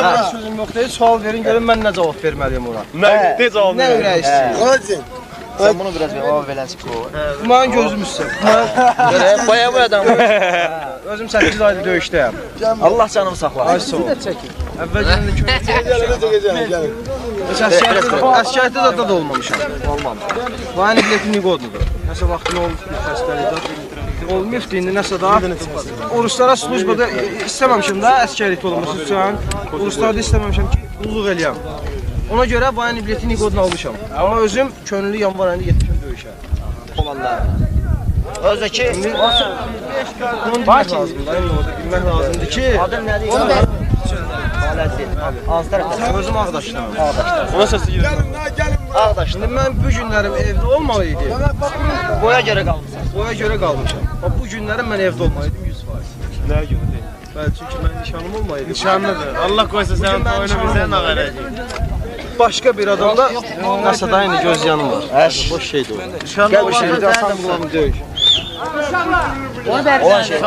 Mən sözüm yoxdur. Sual verin görün mən nə cavab verməliyəm ona. Mən de cavab Nə ürək istəyir? Hacı. Sen bunu biraz ver, o verəsin ki o. Bu mənim gözümüzsən. Görə, baya bu adam. Özüm 8 aydır döyüşdəyəm. Allah canımı saxlasın. Ay sağ ol. Əvvəlcədən də kömək. Gəlin. Əskərdə də olmamışam. Olmamışam. Bu aynı biletin niqodludur. Nəsə vaxtın olmuş bir xəstəlikdə. Olmuşdu indi nəsə daha. Ruslara slujbada istəməmişim də əskərlikdə olması üçün. Ruslarda istəməmişim ki, qulluq eləyəm. Ona görə bu aynı biletin niqodunu almışam. Amma özüm könüllü yanvar ayında getmişim döyüşə. Olanlar. Özü ki, Bunu bilmək lazımdır. Bilmək lazımdır ki, adın nədir? Onu ver. Aləddin. Hansı tərəfdə? özüm Ağdaşdanam. Ona səsi gelir. Ağdaşlı. İndi mən bu günlərim evdə olmalıydı. Boya görə qalmışsan. Boya görə qalmışam. Bu günlərim mən evdə olmalıydım 100%. Nəyə görə deyil? Bəli, çünki mən nişanım olmalıydı. Nişanlıdır. Allah qoysa sənin toyunu bizə nə verəcək? Başqa bir adamda nəsə da aynı göz yanım var. Boş şeydir o. Nişanlı Boş şeydir. Sən qulağımı döyüş. Olan şey.